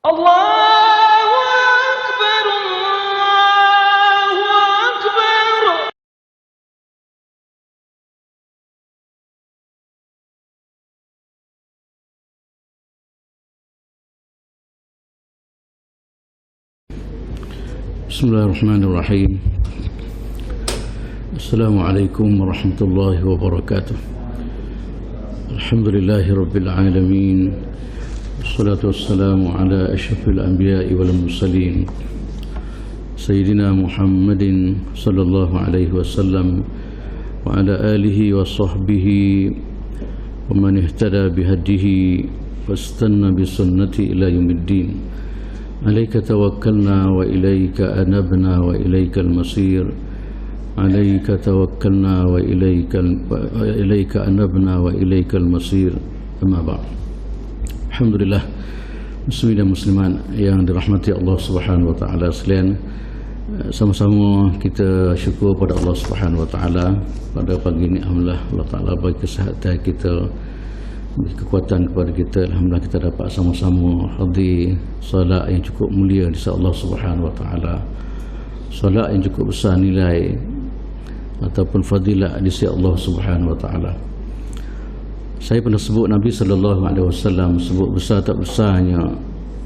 Allahu Akbar, Allahu Akbar. Bismillahirrahmanirrahim. Assalamualaikum warahmatullahi wabarakatuh. Alhamdulillahi rabbil alamin. Wassalatu wassalamu ala asyrafil anbiya'i wal mursalin Sayyidina Muhammadin sallallahu alaihi wasallam wa ala alihi wa sahbihi wa man ihtada bihadihi wastanna bisunnati ila yaumiddin. Alaika tawakkalna wa ilaika anabna wa ilaikal masir. Alaika tawakkalna wa ilaika anabna wa ilaikal masir. Amma ba'd. Alhamdulillah, muslimin dan muslimat yang dirahmati Allah Subhanahu wa taala sekalian, sama-sama kita syukur pada Allah Subhanahu wa taala pada pagi ini. Alhamdulillah Allah taala bagi kesihatan kita, beri kekuatan kepada kita. Alhamdulillah kita dapat sama-sama hadir solat yang cukup mulia di sisi Allah Subhanahu wa taala, solat yang cukup besar nilai ataupun fadilah di sisi Allah Subhanahu wa taala. Saya pernah sebut Nabi sallallahu alaihi wasallam sebut besar tak besarnya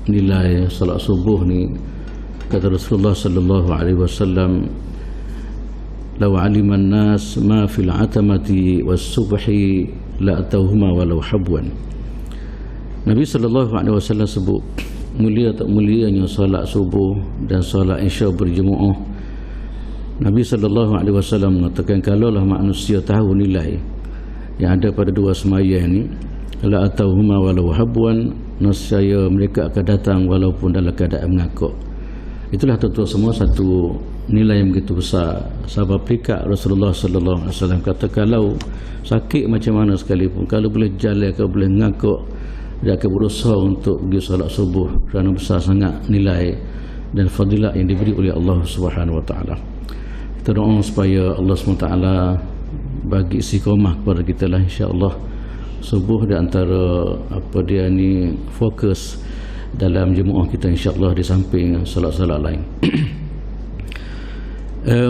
nilai solat subuh ni. Kata Rasulullah sallallahu alaihi wasallam, "Law 'aliman nas ma fil 'atamati was-subhi la atauhuma walau habwan." Nabi sallallahu alaihi wasallam sebut mulia tak mulianya solat subuh dan solat isya berjemaah. Nabi sallallahu alaihi wasallam mengatakan, kalaulah manusia tahu nilai yang ada pada dua sembahyang ni, la atauhuma walau habwan, nescaya mereka akan datang walaupun dalam keadaan mengakuk. Itulah tuan-tuan semua satu nilai yang begitu besar. Sahabat perikat Rasulullah sallallahu alaihi wasallam kata, kalau sakit macam mana sekalipun, kalau boleh jalan, kalau boleh ngakuk, dia akan berusaha untuk pergi solat subuh, kerana besar sangat nilai dan fadilat yang diberi oleh Allah Subhanahu wa taala. Kita doa supaya Allah Subhanahu wa taala bagi istiqamah kepada kita lah, insya-Allah. Subuh di antara apa dia ni fokus dalam jemaah kita, insya-Allah, di samping solat-solat lain.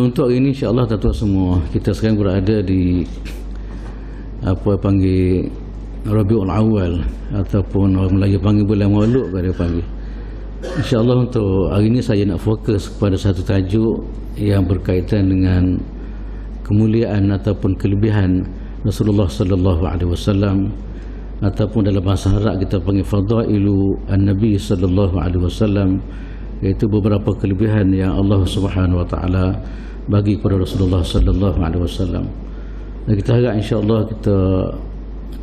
Untuk hari ini insya-Allah tuan-tuan semua, kita sekarang berada di apa panggil Rabiul Awal, ataupun orang Melayu panggil bulan Maulud pada panggil. Insya-Allah untuk hari ini saya nak fokus kepada satu tajuk yang berkaitan dengan kemuliaan ataupun kelebihan Rasulullah sallallahu alaihi wasallam, ataupun dalam bahasa Arab kita panggil fadailu an-nabi sallallahu alaihi wasallam, iaitu beberapa kelebihan yang Allah Subhanahu wa taala bagi kepada Rasulullah sallallahu alaihi wasallam. Dan kita harap insya-Allah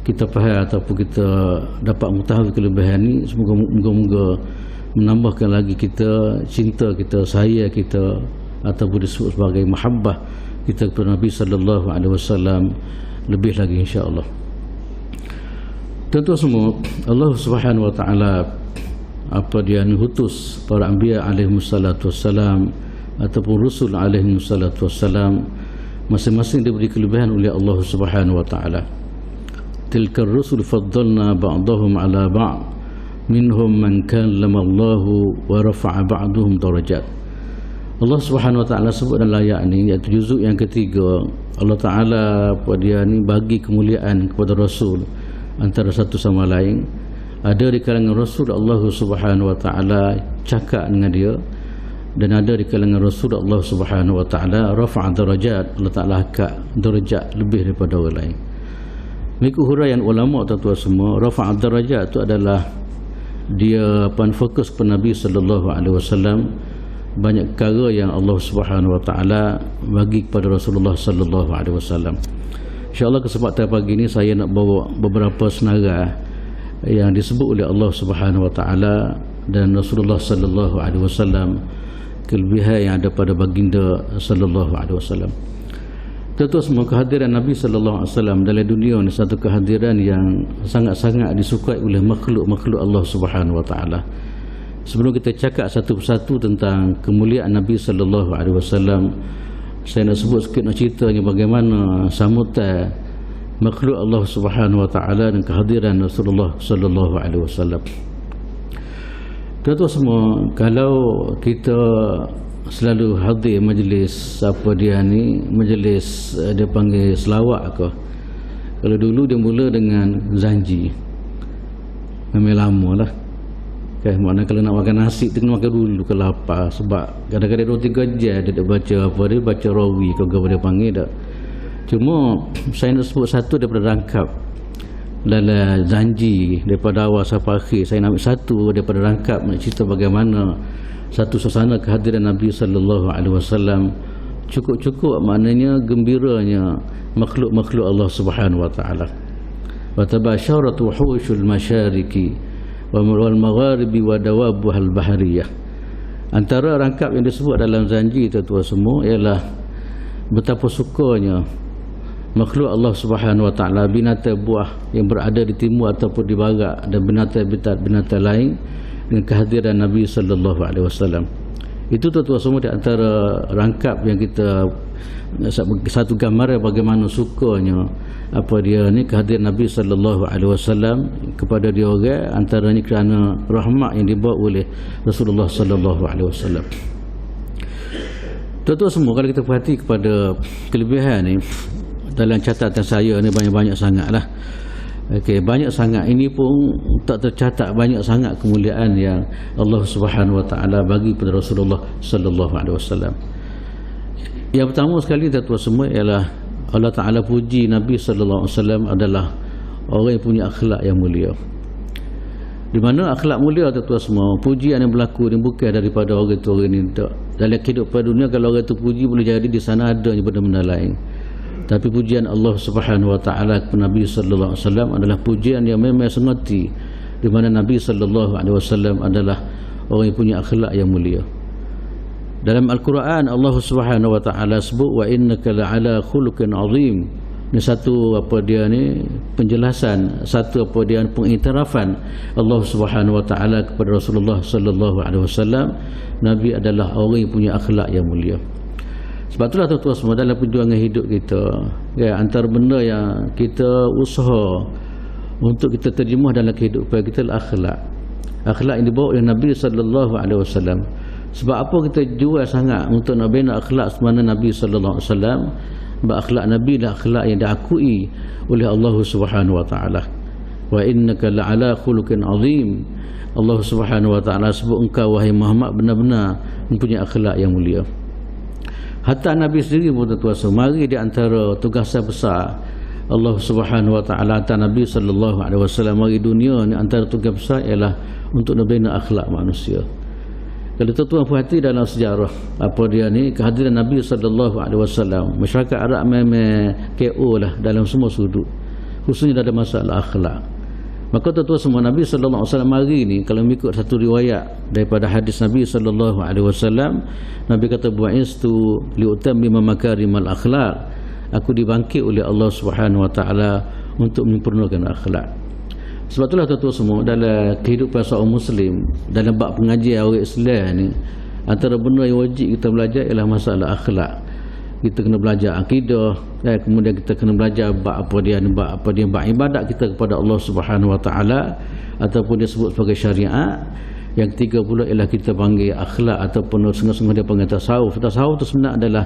kita faham ataupun kita dapat mengetahui kelebihan ini. Semoga menambahkan lagi kita cinta kita, sayang kita, ataupun disebut sebagai mahabbah kita kepada Nabi sallallahu alaihi wasallam lebih lagi, insya-Allah. Tentu semua Allah Subhanahu wa taala apa dia mengutus para anbiya alaihi wassalatu wassalam ataupun rasul alaihi wassalatu wassalam, masing-masing diberi kelebihan oleh Allah Subhanahu wa taala. Tilka ar-rusul faddalna ba'dahum 'ala ba'd minhum man kallama Allah wa rafa'a ba'dahum darajat. Allah Subhanahu wa taala sebut dalam ayat ni, iaitu juzuk yang ketiga, Allah taala apa dia ni bagi kemuliaan kepada rasul antara satu sama lain. Ada di kalangan rasul Allah Subhanahu wa taala cakap dengan dia, dan ada di kalangan rasul Allah Subhanahu wa taala rafa'a darajat, Allah taala angkat darjat lebih daripada orang lain. Mengikut huraian ulama tuan-tuan semua, rafa'a darajat itu adalah dia fokus kepada Nabi sallallahu alaihi wasallam. Banyak perkara yang Allah Subhanahu wa taala bagi kepada Rasulullah sallallahu alaihi wasallam. Insya-Allah kesempatan pagi ini saya nak bawa beberapa senarai yang disebut oleh Allah Subhanahu wa taala dan Rasulullah sallallahu alaihi wasallam, kelebihan yang ada pada baginda sallallahu alaihi wasallam. Tentu semua kehadiran Nabi sallallahu alaihi wasallam dalam dunia ini satu kehadiran yang sangat-sangat disukai oleh makhluk-makhluk Allah Subhanahu wa taala. Sebelum kita cakap satu persatu tentang kemuliaan Nabi sallallahu alaihi wasallam, saya nak sebut sikit, nak ceritanya bagaimana sambutan makhluk Allah Subhanahu wa taala dan kehadiran Rasulullah sallallahu alaihi wasallam. Tuan-tuan semua, kalau kita selalu hadir majlis apa dia ni, majlis dia panggil selawat ke. Kalau dulu dia mula dengan zanji, memang lama lah. Maknanya kalau nak makan nasi tu kena makan dulu ke lapar. Sebab kadang-kadang 2-3 jam dia baca apa dia, baca rawi ke apa dia panggil tak. Cuma saya nak sebut satu daripada rangkap dalam zanji daripada awal sampai akhir. Saya nak ambil satu daripada rangkap nak cerita bagaimana satu suasana kehadiran Nabi sallallahu alaihi wasallam cukup-cukup maknanya gembiranya makhluk-makhluk Allah Subhanahu wa taala. Wa tabasharatu wuhushul masyariqi wal magharibi wa dawabuhal bahriyah. Antara rangkap yang disebut dalam zanji tuan-tuan semua ialah betapa sukanya makhluk Allah Subhanahu wa taala, binatang buah yang berada di timur ataupun di barat dan binatang lain dengan kehadiran Nabi sallallahu alaihi wasallam. Itu tuan-tuan semua di antara rangkap yang kita satu gambar bagaimana sukanya apa dia ni kehadiran Nabi sallallahu alaihi wasallam kepada dia orang, antaranya kerana rahmat yang dibawa oleh Rasulullah sallallahu alaihi wasallam. Tuan-tuan semua, kalau kita perhati kepada kelebihan ni dalam catatan saya ni banyak-banyak sangatlah. Okey, banyak sangat. Ini pun tak tercatat banyak sangat kemuliaan yang Allah Subhanahu wa taala bagi kepada Rasulullah sallallahu alaihi wasallam. Yang pertama sekali tuan-tuan semua ialah Allah Taala puji Nabi sallallahu alaihi wasallam adalah orang yang punya akhlak yang mulia. Di mana akhlak mulia tuan-tuan semua, pujian yang berlaku ni bukan daripada orang tu orang ni tak. Dalam kehidupan dunia kalau orang tu puji boleh jadi di sana adanya benda-benda lain. Tapi pujian Allah Subhanahu wa taala kepada Nabi sallallahu alaihi wasallam adalah pujian yang memang sengati, di mana Nabi sallallahu alaihi wasallam adalah orang yang punya akhlak yang mulia. Dalam Al-Quran Allah Subhanahu wa taala sebut wa innaka la'ala khuluqin azim. Ini satu apa dia ni penjelasan, satu apa dia pengiktirafan Allah Subhanahu wa taala kepada Rasulullah sallallahu alaihi wasallam, Nabi adalah orang yang punya akhlak yang mulia. Sebab itulah tuan-tuan semua dalam perjuangan hidup kita, ya, antara benda yang kita usaha untuk kita terjemah dalam kehidupan kita adalah akhlak. Akhlak yang dibawa oleh Nabi sallallahu alaihi wasallam. Sebab apa kita jual sangat untuk nak bina akhlak semana Nabi sallallahu alaihi wasallam? Sebab akhlak Nabi adalah akhlak yang diakui oleh Allah Subhanahu wa taala. Wa innaka la'ala khuluqin azim. Allah Subhanahu wa taala sebut engkau wahai Muhammad benar-benar mempunyai akhlak yang mulia. Hatta Nabi sendiri pun tuan-tuan semari di antara tugasan besar Allah Subhanahu wa taala hantar Nabi sallallahu alaihi wasallam mari dunia ni, antara tugas besar ialah untuk membina akhlak manusia. Kalau tuan-tuan perhati dalam sejarah apa dia ni kehadiran Nabi sallallahu alaihi wasallam, masyarakat Arab memang KO lah dalam semua sudut, khususnya dalam masalah akhlak. Maka tuan-tuan semua, Nabi sallallahu alaihi wasallam hari ni kalau mengikut satu riwayat daripada hadis Nabi sallallahu alaihi wasallam, Nabi kata bu'istu liutammima makarimal akhlak. Aku dibangkit oleh Allah Subhanahu wa taala untuk menyempurnakan akhlak. Sebab itulah tuan-tuan semua, dalam kehidupan seorang muslim, dalam bab pengajian orang Islam ni, antara benda yang wajib kita belajar ialah masalah akhlak. Kita kena belajar akidah, kemudian kita kena belajar bab apa dia bab ibadat kita kepada Allah Subhanahu wa taala ataupun disebut sebagai syariat. Yang ketiga pula ialah kita panggil akhlak ataupun setengah-setengah dia panggil tasawuf. Tasawuf itu sebenarnya adalah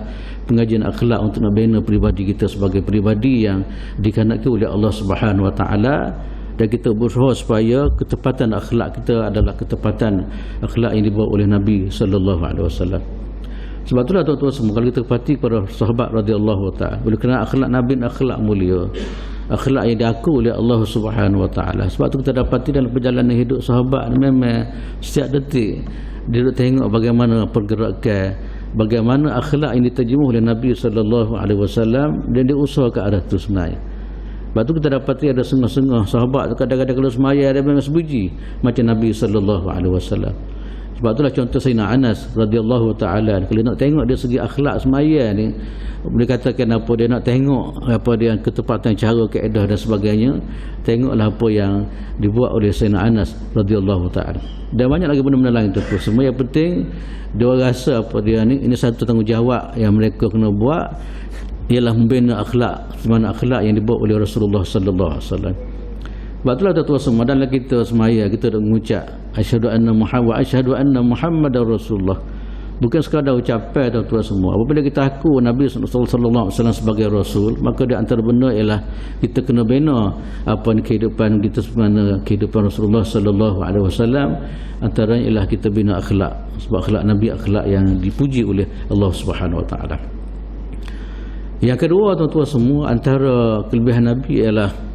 pengajian akhlak untuk nak bina peribadi kita sebagai peribadi yang dikehendaki oleh Allah Subhanahu wa taala, dan kita berusaha supaya ketepatan akhlak kita adalah ketepatan akhlak yang dibawa oleh Nabi sallallahu alaihi wasallam. Sebab itulah tuan-tuan semua, kalau kita perhati kepada sahabat radhiyallahu ta'ala, boleh kenal akhlak Nabi, akhlak mulia, akhlak yang diakui oleh Allah Subhanahu wa taala. Sebab tu kita dapati dalam perjalanan hidup sahabat memang setiap detik dia tengok bagaimana pergerakan, bagaimana akhlak yang diterjemuh oleh Nabi sallallahu alaihi wasallam, dan dia usaha ke arah tu sebenarnya. Sebab tu kita dapati ada setengah-setengah sahabat kadang-kadang kalau semaya dia memang sebuji macam Nabi sallallahu alaihi wasallam. Sebab itulah contoh Sayyidina Anas radhiyallahu taala, kalau nak tengok dia segi akhlak semaya ni, boleh katakan apa dia nak tengok apa dia ketepatan cara kaedah dan sebagainya, tengoklah apa yang dibuat oleh Sayyidina Anas radhiyallahu taala. Dan banyak lagi benda-benda lain tu. Semua yang penting dia rasa apa dia ni, ini satu tanggungjawab yang mereka kena buat, ialah membina akhlak, semana akhlak yang dibawa oleh Rasulullah sallallahu alaihi wasallam. Sebab itulah tuan-tuan semua, dalam kita semaya kita dah mengucap asyhadu anna Muhammad wa asyhadu anna Muhammadar Rasulullah. Bukan sekadar ucapan tuan-tuan semua. Apabila kita aku Nabi sallallahu alaihi wasallam sebagai rasul, maka di antara benda ialah kita kena bina apa ni kehidupan kita sebenarnya, kehidupan Rasulullah sallallahu alaihi wasallam. Antaranya ialah kita bina akhlak. Sebab akhlak Nabi akhlak yang dipuji oleh Allah Subhanahu wa taala. Yang kedua tuan-tuan semua, antara kelebihan Nabi ialah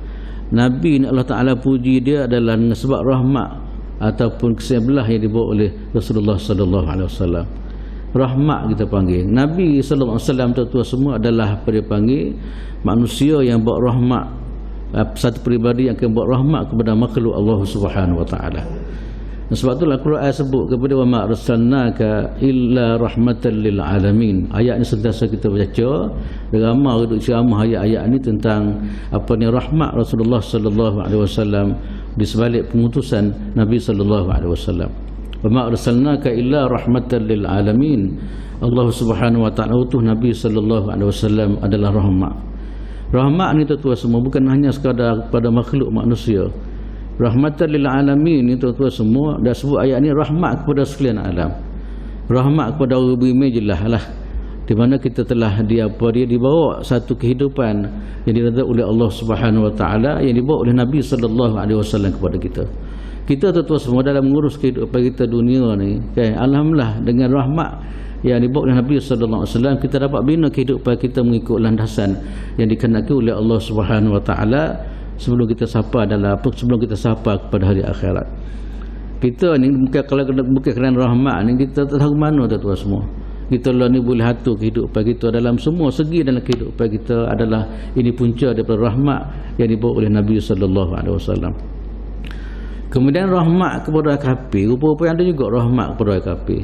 Nabi ni Allah Ta'ala puji dia adalah dengan sebab rahmat ataupun kesebelah yang dibawa oleh Rasulullah sallallahu alaihi wasallam. Rahmat kita panggil. Nabi sallallahu alaihi wasallam tuan-tuan semua adalah apa dia panggil, manusia yang bawa rahmat, satu peribadi yang akan bawa rahmat kepada makhluk Allah Subhanahu wa taala. Sebab itulah Quran sebut kepada wa ma arsalnaka illa rahmatan lil alamin. Ayat ni sentiasa kita baca, ramai duduk ceramah ayat-ayat ni tentang apa ni rahmat Rasulullah sallallahu alaihi wasallam di sebalik pengutusan Nabi sallallahu alaihi wasallam. Wa ma arsalnaka illa rahmatan lil alamin. Allah Subhanahu wa taala utuh Nabi sallallahu alaihi wasallam adalah rahmat. Rahmat ni tuan-tuan semua bukan hanya sekadar kepada makhluk manusia. Rahmatan lil alamin ni tuan-tuan semua, dah sebut ayat ni rahmat kepada sekalian alam. Rahmat kepada orang beriman jelas lah, di mana kita telah dia dibawa satu kehidupan yang diridai oleh Allah Subhanahu wa taala, yang dibawa oleh Nabi sallallahu alaihi wasallam kepada kita. Kita tuan-tuan semua dalam mengurus kehidupan kita dunia ni, kan, alhamdulillah dengan rahmat yang dibawa oleh Nabi sallallahu alaihi wasallam, kita dapat bina kehidupan kita mengikut landasan yang dikehendaki oleh Allah Subhanahu wa taala sebelum kita sapa kepada hari akhirat. Kita ni bukan kerana rahmat ni, kita tahu mana tuan-tuan semua. Kita lah ni boleh atur kehidupan kita dalam semua segi dalam kehidupan kita adalah ini punca daripada rahmat yang dibawa oleh Nabi sallallahu alaihi wasallam. Kemudian rahmat kepada kafir, rupa-rupa ada juga rahmat kepada kafir.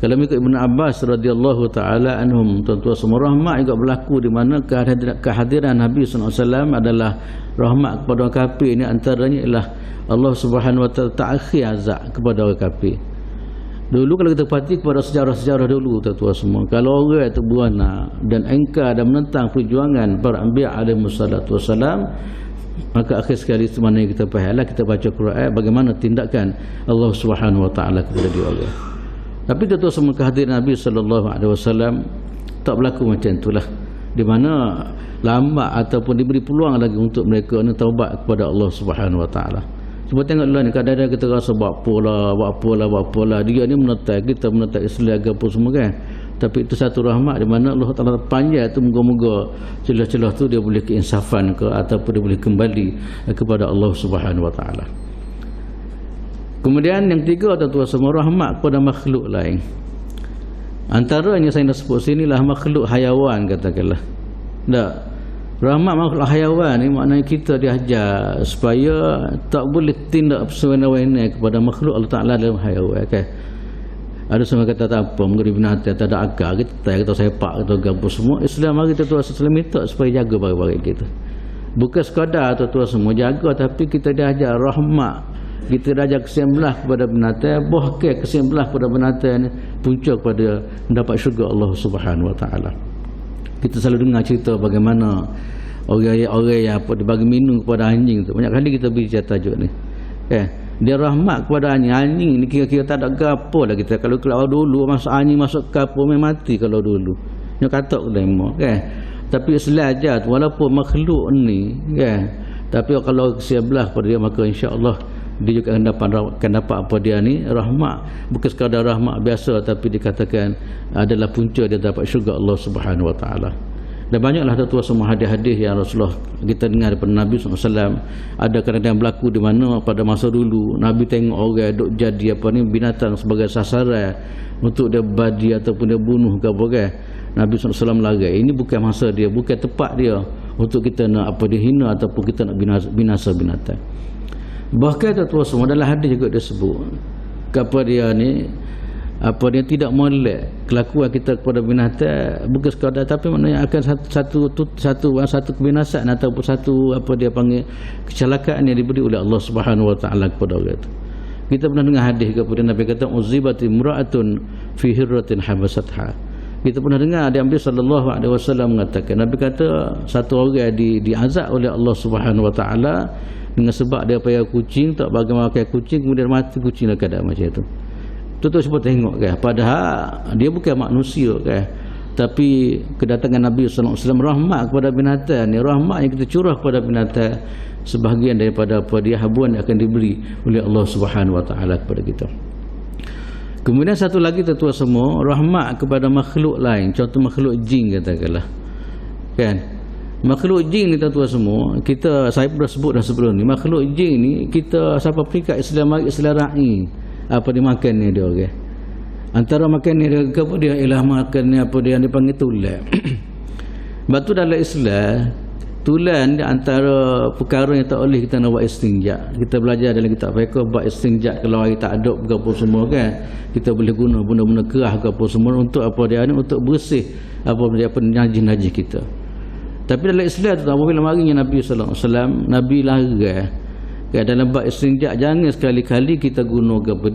Kalau mengikut Ibn Abbas radhiyallahu taala anhum, tuan-tuan semua, rahmat juga berlaku di mana kehadiran Nabi sallallahu alaihi wasallam adalah rahmat kepada orang kafir. Ini antaranya ialah Allah Subhanahu wa taala ta'khir azab kepada orang kafir. Dulu kalau kita perhati kepada sejarah-sejarah dulu tuan-tuan semua, kalau orang itu beranak dan engkar dan menentang perjuangan para anbiya alaihi wassalatu wassalam, maka akhir sekali itu mana kita pahala, kita baca Quran bagaimana tindakan Allah Subhanahu wa taala kepada dia orang. Tapi tuan-tuan semua, kehadiran Nabi sallallahu alaihi wasallam tak berlaku macam itulah, di mana lambat ataupun diberi peluang lagi untuk mereka ni taubat kepada Allah Subhanahu wa taala. Cuba tengoklah ni, kadang-kadang kita rasa buat apalah dia ni menentang kita, menentang Islam apa semua kan. Tapi itu satu rahmat di mana Allah Taala panjang tu, moga-moga celah-celah tu dia boleh keinsafan ke ataupun dia boleh kembali kepada Allah Subhanahu wa taala. Kemudian yang tiga tuan-tuan semua, rahmat kepada makhluk lain. Antaranya saya nak sebut sinilah makhluk hayawan katakanlah. Tak, rahmat makhluk hayawan ni maknanya kita diajar supaya tak boleh tindak sewenang-wenang kepada makhluk Allah Ta'ala dalam hayawan kan. Ada semua kata tak apa, mungkin binatang tak ada akal, kita sepak, kita gabung semua. Islam mari kita tuan Islam minta supaya jaga barang-barang kita. Bukan sekadar tuan semua jaga, tapi kita diajar rahmat. Kita dah jaga kesembelah kepada binatang, bahkan kesembelah kepada binatang ni punca kepada mendapat syurga Allah Subhanahu wa taala. Kita selalu dengar cerita bagaimana orang yang apa dibagi minum kepada anjing tu. Banyak kali kita bincang tajuk ni. Dia rahmat kepada anjing ni kira-kira tak ada gapo lah kita. Kalau dulu masuk anjing masuk kapur memang mati kalau dulu. Dia kata lemo kan. Tapi selajar walaupun makhluk ni kan. Tapi kalau sebelah pada dia maka insya-Allah dia juga akan dapat apa dia ni rahmat, bukan sekadar rahmat biasa tapi dikatakan adalah punca dia dapat syurga Allah Subhanahu wa taala. Dan banyaklah tuan-tuan semua hadis-hadis yang Rasulullah kita dengar daripada Nabi SAW. Ada kadang-kadang berlaku di mana pada masa dulu Nabi tengok orang duk jadi apa ni binatang sebagai sasaran untuk dia badi ataupun dia bunuh ke apa kan. Nabi SAW larai. Ini bukan masa dia, bukan tepat dia untuk kita nak apa dihina ataupun kita nak binasa binatang. Bahkan tuan-tuan semua dalam hadis juga dia sebut kepada dia ni apa dia tidak molek kelakuan kita kepada binatang bukan sekadar tapi maknanya akan satu kebinasaan ataupun satu apa dia panggil kecelakaan yang diberi oleh Allah Subhanahu wa taala kepada orang itu. Kita pernah dengar hadis kepada Nabi kata uzibati imra'atun fi hirratin habasatha. Kita pernah dengar Nabi sallallahu alaihi wasallam mengatakan, Nabi kata satu orang diazab oleh Allah Subhanahu wa taala dengan sebab dia payah kucing, tak bagi makan kucing, kemudian mati kucing dalam keadaan macam itu. Tu cuba tengok kan, padahal dia bukan manusia kan, tapi kedatangan Nabi sallallahu alaihi wasallam rahmat kepada binatang ni, rahmat yang kita curah kepada binatang, sebahagian daripada apa dia habuan akan diberi oleh Allah Subhanahu wa taala kepada kita. Kemudian satu lagi tuan-tuan semua, rahmat kepada makhluk lain, contoh makhluk jin katakanlah. Kan? Makhluk jin ni tuan-tuan semua, saya pernah sebut dah sebelum ni, makhluk jin ni kita siapa peringkat Islam ra'i apa dia makan ni dia okay? Antara makan ni dia apa dia ialah makan ni apa dia dipanggil tulan. Batu dalam Islam tulan di antara perkara yang tak boleh kita nak buat istinja. Kita belajar dalam kitab fiqh buat istinja kalau air tak ada ke apa semua kan. Kita boleh guna benda-benda kerah ke apa semua untuk apa dia ni, untuk bersih apa dia najis-najis kita. Tapi dalam Islam tu apabila marinya Nabi sallallahu alaihi wasallam, Nabi larang dalam bab istinja jangan sekali-kali kita guna apa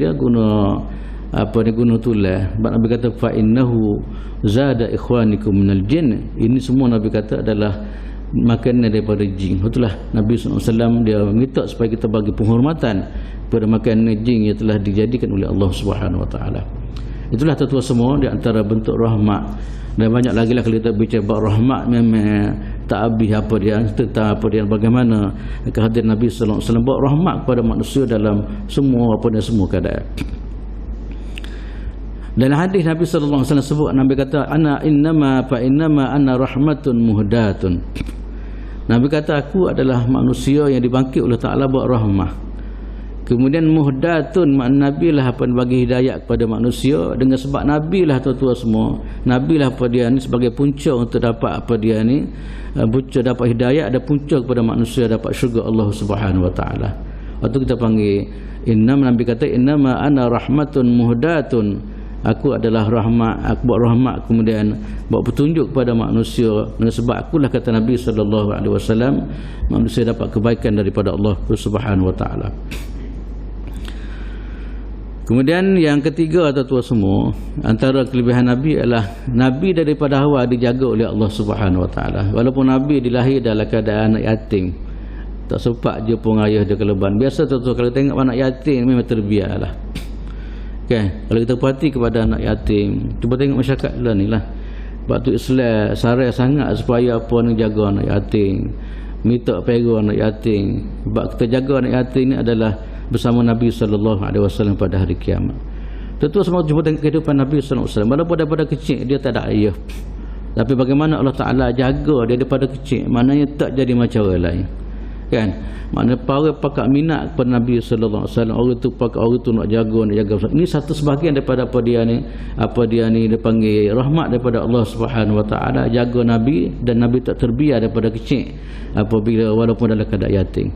dia guna tulah. Sebab Nabi kata fa innahu zada ikhwanikum minal jin. Ini semua Nabi kata adalah makanan daripada jin. Itulah Nabi SAW dia minta supaya kita bagi penghormatan kepada makanan jin yang telah dijadikan oleh Allah Subhanahu wa taala. Itulah tuan-tuan semua di antara bentuk rahmat. Dan banyak lagi lah kalau kita bicara bab rahmat, memang tak habis apa dia tentang apa dia bagaimana kehadiran Nabi sallallahu alaihi wasallam buat rahmat kepada manusia dalam semua apa dan semua keadaan. Dalam hadis Nabi sallallahu alaihi wasallam sebut, Nabi kata innama ana rahmatun muhdatun. Nabi kata aku adalah manusia yang dibangkit oleh Taala buat rahmah. Kemudian muhdatun, makna Nabi lah apa bagi hidayat kepada manusia, dengan sebab Nabi lah tuan-tuan semua, Nabi lah apa dia ni sebagai punca untuk dapat apa dia ni, punca dapat hidayat, ada punca kepada manusia dapat syurga Allah Subhanahu wa taala. Waktu kita panggil Nabi kata innama ana rahmatun muhdatun, aku adalah rahmat, aku buat rahmat kemudian buat petunjuk kepada manusia, dengan sebab akulah kata Nabi sallallahu alaihi wasallam manusia dapat kebaikan daripada Allah Subhanahu wa taala. Kemudian yang ketiga tuan-tuan semua, antara kelebihan Nabi adalah Nabi daripada awal dijaga oleh Allah Subhanahu wa taala. Walaupun Nabi dilahir dalam keadaan anak yatim, tak sempat je pun ayah dia keleban. Biasa tuan-tuan kalau tengok anak yatim memang terbiarlah. Kan? Kalau kita perhati kepada anak yatim, cuba tengok masyarakat lah ni lah. Sebab tu Islam sarai sangat supaya apa ni jaga anak yatim, minta pera anak yatim. Sebab kita jaga anak yatim ni adalah bersama Nabi sallallahu alaihi wasallam pada hari kiamat. Tentu semua cuba tengok kehidupan Nabi sallallahu alaihi wasallam. Walaupun daripada kecil dia tak ada ayah, tapi bagaimana Allah Taala jaga dia daripada kecil, maknanya tak jadi macam orang lain. Kan? Maknanya para pakak minat kepada Nabi sallallahu alaihi wasallam, orang tu pakak, orang tu nak jaga. Ini satu sebahagian daripada apa dia ni dia panggil rahmat daripada Allah Subhanahu wa taala, jaga Nabi, dan Nabi tak terbiar daripada kecil apabila walaupun dalam keadaan yatim.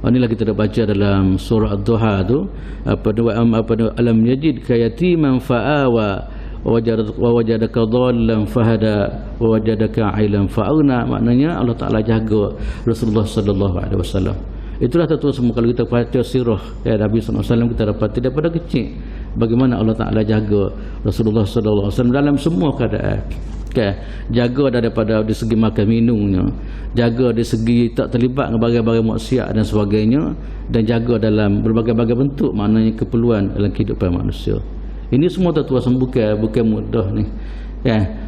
Inilah kita dah baca dalam surah Ad-Duha tu, alam yajid kayatiman fa'awa wa wajadaka dhallan fahada wa wajadaka ailan fa'agna. Maknanya Allah Taala jaga Rasulullah sallallahu alaihi wasallam. Itulah tuan-tuan semua, kalau kita baca sirah Nabi sallallahu alaihi wasallam, kita dapati daripada kecil bagaimana Allah Taala jaga Rasulullah sallallahu alaihi wasallam dalam semua keadaan. Okay. Jaga daripada di segi makan minumnya, jaga di segi tak terlibat dengan barang-barang maksiat dan sebagainya, dan jaga dalam berbagai-bagai bentuk maknanya keperluan dalam kehidupan manusia. Ini semua tuan-tuan bukan mudah ni.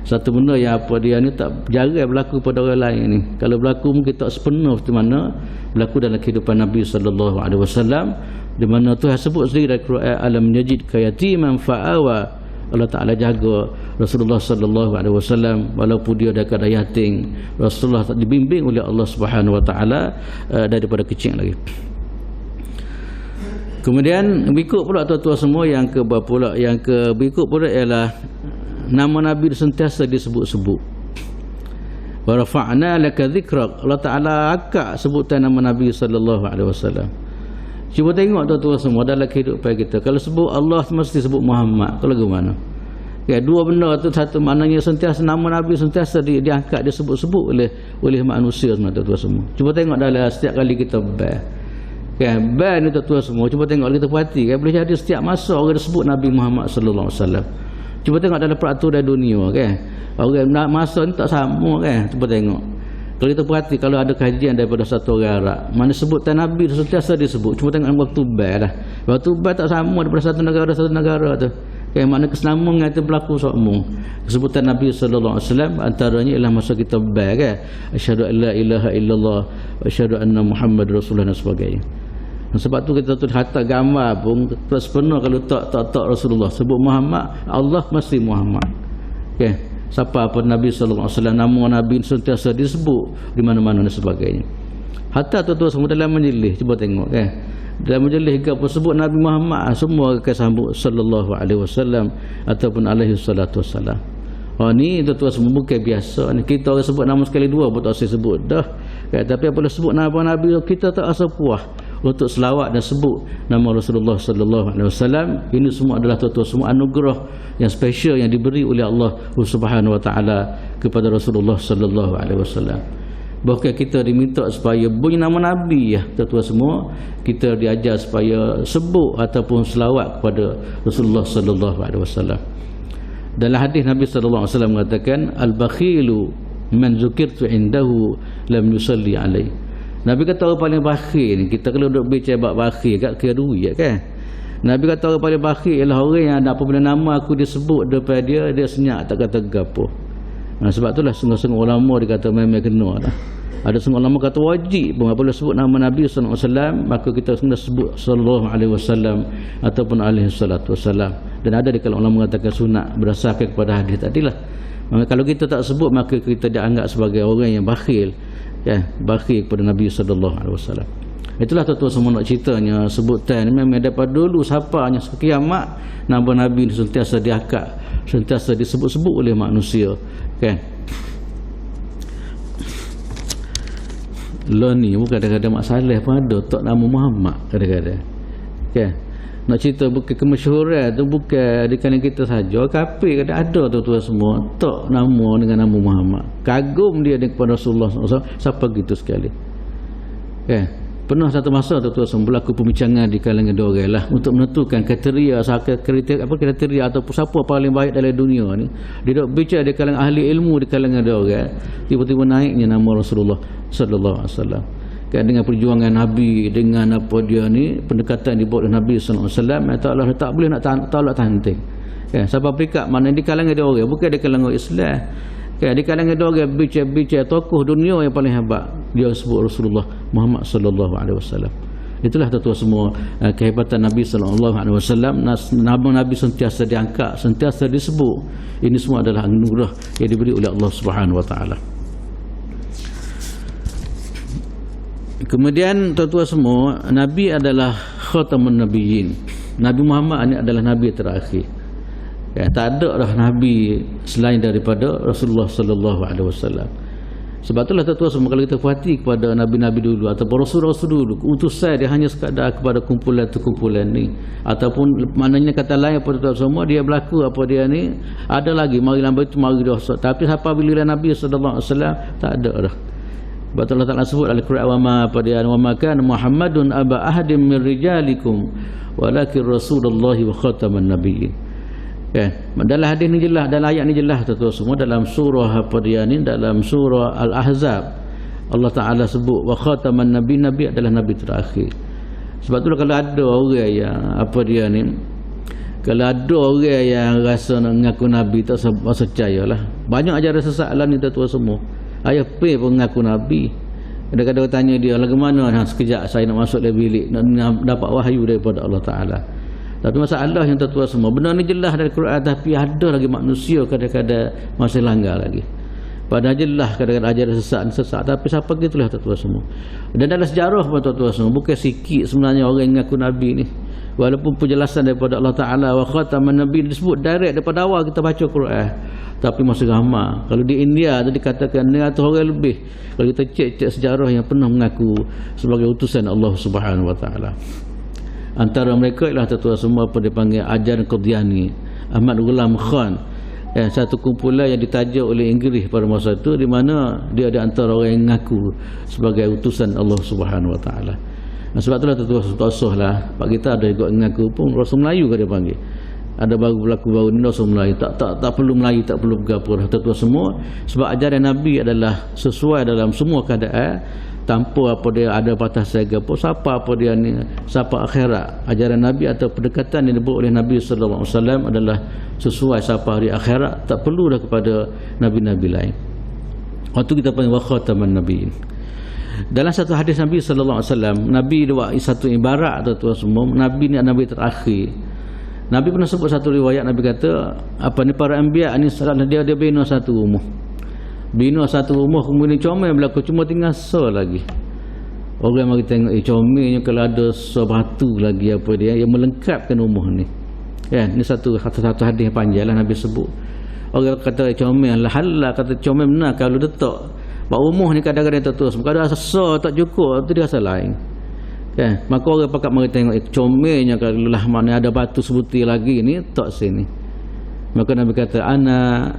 Satu benda yang apa dia ni tak jarang berlaku pada orang lain ni. Kalau berlaku mungkin tak sepenuh di mana berlaku dalam kehidupan Nabi sallallahu alaihi wasallam, di mana Tuhan sebut sendiri dalam Quran, alam yajid kayatiman fa'awa. Allah Ta'ala jaga Rasulullah sallallahu alaihi wasallam walaupun dia dah keadaan yatim. Rasulullah dibimbing oleh Allah Subhanahu wa taala daripada kecil lagi. Kemudian berikut pula tuan-tuan semua yang ke pula, yang ke berikut pula ialah nama Nabi sentiasa disebut-sebut. Wa rafa'na laka dzikrak. Allah Ta'ala akak sebutan nama Nabi sallallahu alaihi wasallam. Cuba tengok tuan-tuan semua dalam kehidupan kita, kalau sebut Allah mesti sebut Muhammad. Kalau bagaimana? Dua benda tu, satu maknanya sentiasa nama Nabi sentiasa diangkat, disebut-sebut oleh manusia tuan-tuan semua. Cuba tengok dalam setiap kali kita ban ni tuan-tuan semua, cuba tengok kita perhati boleh jadi setiap masa orang disebut Nabi Muhammad sallallahu alaihi wasallam. Cuba tengok dalam peraturan dunia orang masa ni tak sama cuba tengok. Kalau kita perhati, kalau ada kajian daripada satu orang Arab, mana sebutan Nabi sentiasa disebut, cuma tengok waktu bel lah. Waktu bel tak sama daripada satu negara tu. Yang mana kesenambungan itu berlaku sokmung. Sebutan Nabi sallallahu alaihi wasallam antaranya ialah masa kita bel kan. Asyhadu an la ilaha illallah wa asyhadu anna Muhammad Rasulullah dan sebagainya. Sebab tu kita tu hantar gambar pun terus penuh kalau tak Rasulullah sebut Muhammad, Allah mesti Muhammad. Okay. Siapa pun Nabi sallallahu alaihi wasallam, nama Nabi sentiasa disebut di mana-mana dan sebagainya. Hatta tu semua dalam majlis, cuba tengok kan. Dalam majlis ke apa sebut Nabi Muhammad, semua akan sambut sallallahu alaihi wasallam ataupun alaihi salatu wasallam. Ni tu semua bukan biasa ni. Kita orang sebut nama sekali dua pun tak usah sebut dah. Okay. Tapi apabila sebut nama Nabi kita tak rasa puas untuk selawat dan sebut nama Rasulullah sallallahu alaihi wasallam. Ini semua adalah tuan-tuan semua anugerah yang special yang diberi oleh Allah Subhanahu wa taala kepada Rasulullah sallallahu alaihi wasallam. Bahkan kita diminta supaya bunyi nama Nabi ya tuan-tuan semua, kita diajar supaya sebut ataupun selawat kepada Rasulullah sallallahu alaihi wasallam. Dalam hadis Nabi sallallahu alaihi wasallam mengatakan al-bakhilu man zukirtu indahu lam yusalli alaihi. Nabi kata orang paling bakhil ni, kita kalau duduk bicara bab bakhil kat kira duit kan. Nabi kata orang paling bakhil ialah orang yang apabila nama aku disebut depan dia senyap tak kata gapo. Sebab itulah setengah-setengah ulama dia kata memang kena lah. Ada setengah ulama kata wajib pun apabila sebut nama Nabi sallallahu alaihi wasallam maka kita kena sebut sallallahu alaihi wasallam ataupun alaihi salatu wasallam. Dan ada di kalangan ulama mengatakan sunat berdasarkan kepada hadis tadilah. Maka kalau kita tak sebut maka kita dianggap sebagai orang yang bakhil. Ya, bakhil kepada Nabi sallallahu alaihi wasallam. Itulah tuan-tuan semua nak ceritanya sebutan memang daripada dulu sampainya kiamat nama Nabi sentiasa diangkat, sentiasa disebut-sebut oleh manusia kan. Lo ni bukan kadang-kadang masalah pun ada tak nama Muhammad kadang-kadang kan. Nak cerita bukan kemasyhuran tu bukan di kalangan kita saja, kafir kadang ada tuan-tuan semua tak nama dengan nama Muhammad, kagum dia kepada Rasulullah SAW siapa gitu sekali kan. Pernah satu masa tuan-tuan semua berlaku pembincangan di kalangan diorang lah untuk menentukan kriteria ataupun siapa paling baik dalam dunia ni. Dia dok bicara di kalangan ahli ilmu di kalangan diorang, tiba-tiba naiknya nama Rasulullah sallallahu alaihi wasallam kan, dengan perjuangan Nabi, dengan apa dia ni pendekatan dibuat oleh Nabi sallallahu alaihi wasallam, Allah tak boleh nak tolak tanting kan. Sebab peringkat mana di kalangan diorang bukan di kalangan Islam kan, di kalangan diorang bicara tokoh dunia yang paling hebat dia sebut Rasulullah Muhammad sallallahu alaihi wasallam. Itulah tuan-tuan semua kehebatan Nabi sallallahu alaihi wasallam. Nama Nabi sentiasa diangkat, sentiasa disebut. Ini semua adalah anugerah yang diberi oleh Allah Subhanahu wa taala. Kemudian tuan-tuan semua, Nabi adalah khatamun nabiyyin. Nabi Muhammad ini adalah Nabi terakhir. Ya, tak ada dah Nabi selain daripada Rasulullah sallallahu alaihi wasallam. Sebab itulah tuan-tuan semua kalau kita perhati kepada Nabi-Nabi dulu ataupun Rasul-Rasul dulu, utusan dia hanya sekadar kepada kumpulan ni. Ataupun maknanya kata lain pada tuan-tuan semua, dia berlaku apa dia ni, ada lagi mari lambat itu mari dosa. Tapi siapa bila Nabi sallallahu alaihi wasallam tak ada dah. Sebab Allah Ta'ala sebut dalam Quran wa ma kana Muhammadun aba ahadin min rijalikum walakin Rasulullah wa khataman nabiyyin. Ya, dalam hadis ni jelas, dalam ayat ni jelas tuan-tuan semua, dalam surah apa dia ni, dalam surah Al-Ahzab Allah Ta'ala sebut wa khataman nabi, Nabi adalah Nabi terakhir. Sebab tu kalau ada orang yang apa dia ni, kalau ada orang yang rasa nak mengaku Nabi tak percayalah. Banyak ajaran sesat alam ni tuan-tuan semua. Ayah P pun mengaku Nabi. Kadang-kadang tanya dia, bagaimana sekejap saya nak masuk dalam bilik nak dapat wahyu daripada Allah Ta'ala. Tapi masalah yang tuan-tuan semua, benda ni jelas dari Quran, tapi ada lagi manusia kadang-kadang masih langgar lagi. Padahal jelas kadang-kadang ajaran sesat, tapi siapa gitulah tuan-tuan semua. Dan dalam sejarah pun tuan-tuan semua, bukan sikit sebenarnya orang yang mengaku Nabi ni. Walaupun penjelasan daripada Allah Ta'ala wa khataman nabi disebut direct daripada awal kita baca Quran, tapi masih ramai. Kalau di India tu dikatakan 100 orang lebih. Kalau kita cek sejarah yang pernah mengaku sebagai utusan Allah Subhanahu wa taala. Antara mereka ialah tuan-tuan semua apa dipanggil ajaran Qadiani, Ahmad Ghulam Khan. Satu kumpulan yang ditaja oleh Inggeris pada masa itu, di mana dia ada antara orang yang mengaku sebagai utusan Allah Subhanahu wa taala. Sebab itulah tuan-tuan lah, pak kita ada juga mengaku pun Rasul Melayu ke dia panggil. ada baru berlaku baru ni dosa Melayu, tak perlu Melayu, tak perlu bergapur tuan semua, sebab ajaran Nabi adalah sesuai dalam semua keadaan, tanpa apa dia ada batas saya apa siapa apa dia ni siapa akhirat. Ajaran Nabi atau pendekatan yang dibuat oleh Nabi sallallahu alaihi wasallam adalah sesuai siapa hari akhirat, tak perlu dah kepada nabi-nabi lain. Waktu kita panggil wa khataman nabiyyin. Dalam satu hadis Nabi sallallahu alaihi wasallam, Nabi buat satu ibarat tuan semua, Nabi ni Nabi terakhir. Nabi pernah sebut satu riwayat, Nabi kata apa ni, para anbiya ni dia bina satu rumah. Bina satu rumah, kemudian comel berlaku, cuma tinggal lagi. Orang mari tengok comelnya kalau ada batu lagi apa dia yang melengkapkan rumah ni. Kan, ni satu hadis panjang lah Nabi sebut. Orang kata comel lah, halal kata comel benar kalau letak. Pak rumah ni kadang-kadang terus, kalau ada sesa tak cukup, tu dia rasa lain. Kan, maka orang pakat mari tengok comelnya kalau lah mana ada batu sebutir lagi ni tak sini. Maka Nabi kata ana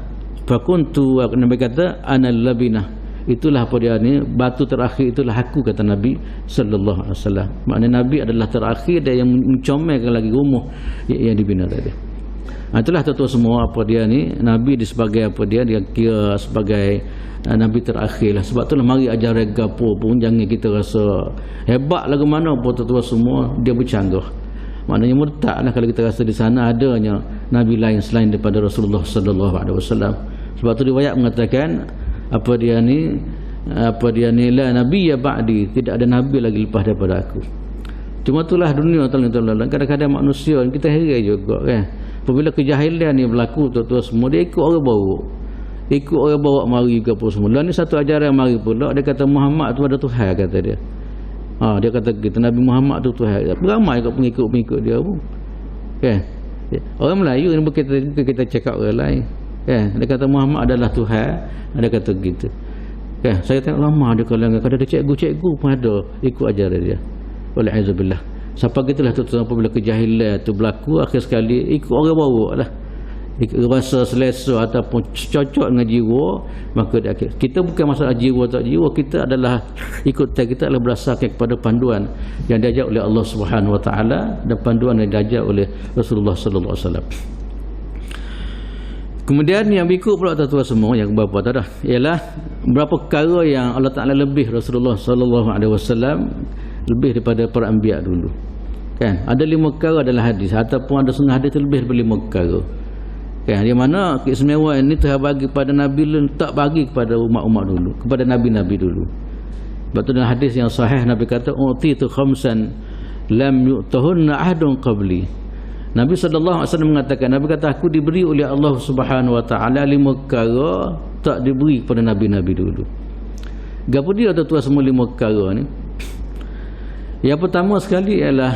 fakuntu, Nabi kata ana labinah, itulah apa dia ni, batu terakhir itulah aku, kata Nabi sallallahu alaihi wasallam. Maknanya Nabi adalah terakhir dia yang mencomelkan lagi rumah yang dibina tadi. Itulah tuan-tuan semua apa dia ni, Nabi di sebagai apa dia kira sebagai Nabi terakhir lah. Sebab itulah mari ajaran gapo pun jangan kita rasa hebat lagu mana pun tuan-tuan semua dia bercanggah. Maknanya murtad lah kalau kita rasa di sana adanya Nabi lain selain daripada Rasulullah sallallahu alaihi wasallam. Sebab tu riwayat mengatakan apa dia ni la nabiyya ba'di, tidak ada nabi lagi lepas daripada aku. Cuma itulah dunia tuan-tuan, kadang-kadang manusia kita heran juga kan. Apabila kejahilan ni berlaku tuan-tuan semua, dia ikut orang bawa mari ke apa semua. Lalu ni satu ajaran mari pula, dia kata Muhammad tu ada Tuhan, kata dia. Dia kata kita Nabi Muhammad tu Tuhan. Beramai kat pengikut-pengikut dia pun. Kan? Orang Melayu ni bukan kita cakap orang lain. Kan? Dia kata Muhammad adalah Tuhan, dia kata gitu. Kan? Saya tengok lama dia kalangan, kadang ada cikgu-cikgu pun ada ikut ajaran dia. Walaizubillah. Sampai gitulah tuan-tuan, apabila kejahilan tu berlaku, akhir sekali ikut orang bawa lah. Rasa selesa ataupun cocok dengan jiwa, maka kita bukan masalah jiwa tak jiwa, kita adalah ikut kita adalah berdasarkan kepada panduan yang diajar oleh Allah Subhanahu Wa Taala dan panduan yang diajar oleh Rasulullah Sallallahu Alaihi Wasallam. Kemudian yang berikut pula tuan-tuan semua, yang berapa tadi dah, ialah berapa perkara yang Allah Taala lebih Rasulullah Sallallahu Alaihi Wasallam lebih daripada para anbiya dulu. Kan? Ada 5 perkara dalam hadis, ataupun ada setengah hadis lebih daripada 5 perkara. Kan, di mana keistimewaan ini Tuhan bagi pada Nabi, tak bagi kepada umat-umat dulu, kepada Nabi-Nabi dulu. Sebab tu dalam hadis yang sahih Nabi kata utitu khamsan lam yu'tahunna ahadun qabli. Nabi sallallahu alaihi wasallam mengatakan, Nabi kata aku diberi oleh Allah Subhanahu wa taala 5 perkara tak diberi kepada Nabi-Nabi dulu. Gapo dia tuan-tuan semua 5 perkara ni? Yang pertama sekali ialah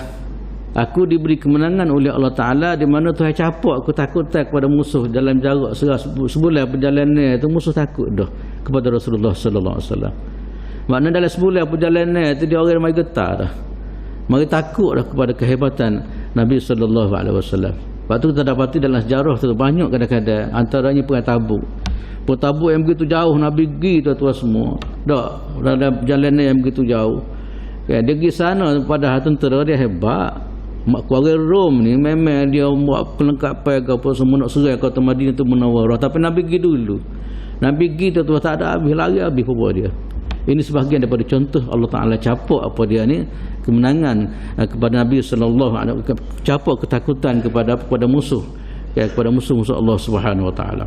aku diberi kemenangan oleh Allah Ta'ala, di mana Tuhan capuk ketakutan kepada musuh dalam jarak sebulan perjalanan itu, musuh takut dah kepada Rasulullah Sallallahu Alaihi Wasallam. Maknanya dalam sebulan perjalanan itu dia orang mari getar dah, mari takut dah kepada kehebatan Nabi Sallallahu Alaihi Wasallam. Lepas tu kita dapati dalam sejarah tu banyak kadang-kadang, antaranya perang Tabuk. Perang Tabuk yang begitu jauh Nabi pergi tuan-tuan semua, dah dalam perjalanan yang begitu jauh. Dia pergi sana, padahal tentera dia hebat. Keluarga Rom ni memang dia buat perlengkapan ke apa semua nak serang kota Madinah tu Munawwarah, tapi Nabi pergi dulu. Nabi pergi tu tak ada habis, lari habis apa dia. Ini sebahagian daripada contoh Allah Taala capuk apa dia ni, kemenangan kepada Nabi sallallahu alaihi wasallam, capuk ketakutan kepada musuh, kepada musuh-musuh Allah Subhanahu wa taala.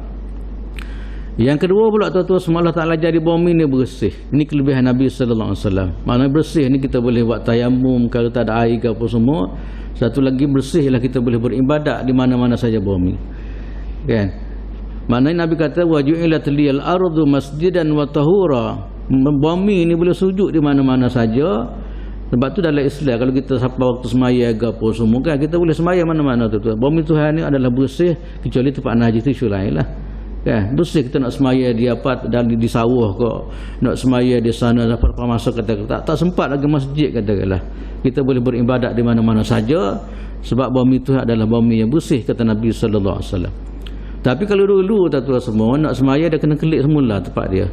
Yang kedua pula tuan-tuan semua, Allah Taala jadi bumi ni bersih. Ini kelebihan Nabi sallallahu alaihi wasallam. Maknanya bersih ni kita boleh buat tayamum kalau tak ada air ke apa semua. Satu lagi bersih ialah kita boleh beribadat di mana-mana saja bumi. Kan? Maknanya Nabi kata wa ju'ilat liyal ardu masjidan wa tahura. Bumi ni boleh sujud di mana-mana saja. Sebab tu dalam Islam kalau kita sampai waktu semaya ke apa semua kan, kita boleh semaya mana-mana tuan-tuan. Bumi Tuhan ni adalah bersih, kecuali tempat najis tu isu lain lah. Kan, bersih kita nak semaya di apa di sawah ke, nak semaya di sana dapat masa kata tak sempat lagi masjid katakanlah. Kita boleh beribadat di mana-mana saja sebab bumi itu adalah bumi yang bersih, kata Nabi sallallahu alaihi wasallam. Tapi kalau dulu tuan-tuan semua nak semaya dia kena kelik semula tempat dia.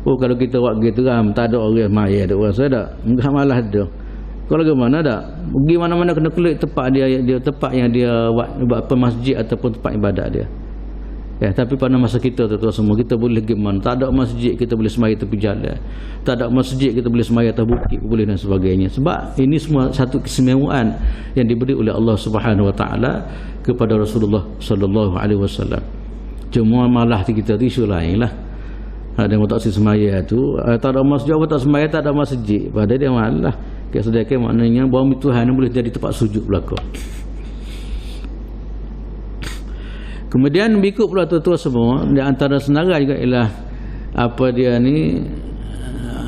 Kalau kita buat gitu kan, tak ada orang semaya, ada orang saya dah enggak malas dia. Kalau bagaimana dak? Pergi mana-mana kena klik tempat dia tempat yang dia buat apa masjid ataupun tempat ibadat dia. Ya, tapi pada masa kita tuan semua kita boleh gimana? Tak ada masjid kita boleh sembahyang tepi jalan. Tak ada masjid kita boleh sembahyang atas bukit boleh dan sebagainya. Sebab ini semua satu keistimewaan yang diberi oleh Allah Subhanahu Wa Taala kepada Rasulullah sallallahu alaihi wasallam. Cuma malah kita tu isu lain lah. Ada yang tak sembahyang tu, tak ada masjid apa tak sembahyang tak ada masjid. Padahal dia malah. Sedangkan maknanya bumi Tuhan boleh jadi tempat sujud belaka. Kemudian berikut pula tuan-tuan semua, di antara senarai juga ialah apa dia ni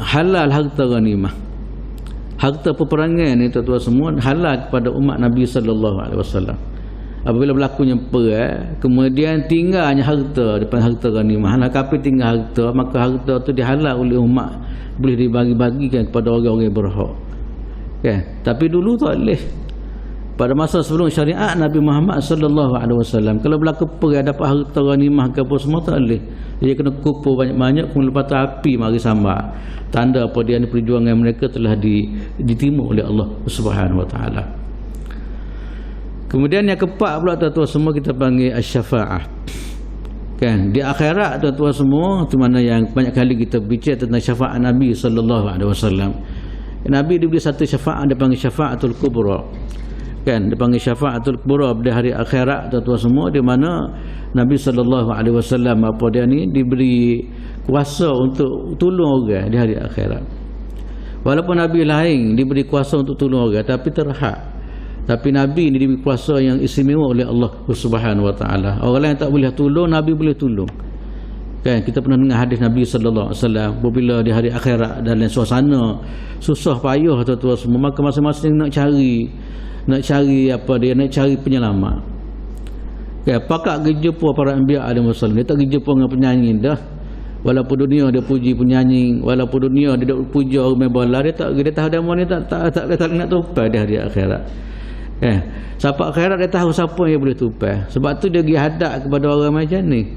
halal harta ghanimah. Harta peperangan ni tuan-tuan semua halal kepada umat Nabi sallallahu alaihi wasallam. Apabila berlakunya perang, kemudian tinggalnya harta depan harta ghanimah. Nah, kafir tinggal harta, maka harta tu dihalal oleh umat, boleh dibagi-bagikan kepada orang-orang yang berhak. Kan? Tapi dulu tak boleh. Pada masa sebelum syariat Nabi Muhammad sallallahu alaihi wasallam, kalau berlaku perang dapat harta ghanimah ke apa semua tak boleh. Dia kena kumpul banyak-banyak kemudian lepas tu api mari sambar. Tanda apa dia ni perjuangan mereka telah diterima oleh Allah Subhanahu wa taala. Kemudian yang keempat pula tuan-tuan semua kita panggil asy-syafaah. Kan, di akhirat tuan-tuan semua tu mana yang banyak kali kita bincang tentang syafaat Nabi sallallahu alaihi wasallam. Nabi diberi satu syafaat dia panggil syafaatul kubra. Kan, dia panggil syafaatul kubra pada hari akhirat tuan-tuan semua, di mana Nabi sallallahu alaihi wasallam apa dia ni diberi kuasa untuk tolong orang di hari akhirat. Walaupun Nabi lain diberi kuasa untuk tolong orang tapi terhad. Tapi Nabi ni diberi kuasa yang istimewa oleh Allah Subhanahu wa taala. Orang lain tak boleh tolong, Nabi boleh tolong. Kan, kita pernah dengar hadis Nabi sallallahu alaihi wasallam apabila di hari akhirat dalam suasana susah payah tuan-tuan semua, maka masing-masing nak cari apa dia nak cari penyelamat. Kan, pakak pergi jumpa para anbiya alaihi wasallam. Dia tak pergi jumpa dengan penyanyi dah. Walaupun dunia dia puji penyanyi, walaupun dunia dia puji orang main bola, dia tahu demo ni tak nak tupai di hari akhirat. Siapa akhirat dia tahu siapa yang boleh tupai. Sebab tu dia pergi hadap kepada orang macam ni.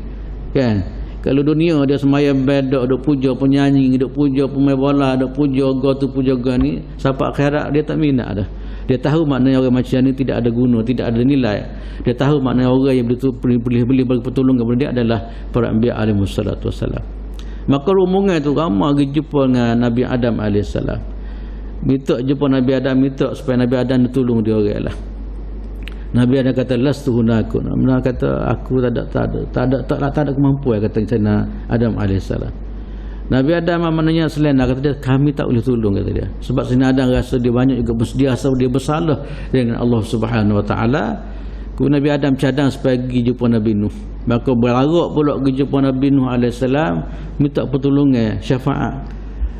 Kan? Kalau dunia dia semayang bedak, duk puja penyanyi, duk puja pemain bola, duk puja go tu puja go ni, siapa akhirat dia tak minat dah. Dia tahu maknanya orang macam ni tidak ada guna, tidak ada nilai. Dia tahu maknanya orang yang boleh bagi pertolongan kepada dia adalah para anbiya alaihi wassalatu wassalam. Maka rombongan tu ramai pergi jumpa dengan Nabi Adam alaihi salam. Minta jumpa Nabi Adam, minta supaya Nabi Adam tolong dia orang lah. Nabi Adam kata lastu hunakum. Nabi kata aku tak ada kemampuan, kata Sayyidina Adam AS. Nabi Adam maknanya selain kata dia kami tak boleh tolong, kata dia. Sebab Sayyidina Adam rasa dia banyak juga dia bersalah dengan Allah Subhanahu wa taala. Kemudian Nabi Adam cadang supaya pergi jumpa Nabi Nuh. Maka berlarak pula pergi jumpa Nabi Nuh AS, minta pertolongan, syafaat.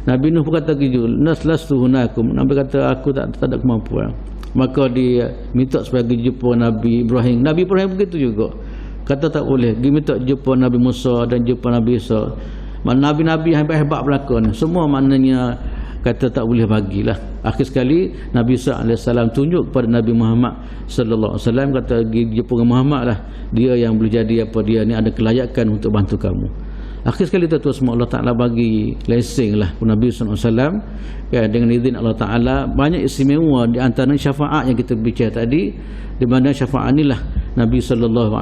Nabi Nuh pun kata gitu, lastu hunakum. Nabi kata aku tak ada kemampuan. Maka dia minta supaya pergi jumpa Nabi Ibrahim. Nabi Ibrahim begitu juga. Kata tak boleh. Dia minta jumpa Nabi Musa dan jumpa Nabi Isa. Nabi-nabi yang hebat-hebat belakang. Semua maknanya kata tak boleh bagilah. Akhir sekali Nabi Isa AS tunjuk kepada Nabi Muhammad sallallahu alaihi wasallam, kata pergi jumpa Muhammad lah. Dia yang boleh jadi apa dia ni ada kelayakan untuk bantu kamu. Akhir sekali tuan-tuan semua Allah Ta'ala bagi blessing lah Nabi SAW ya, dengan izin Allah Ta'ala. Banyak istimewa di antara syafaat yang kita bicara tadi, di mana syafaat inilah Nabi SAW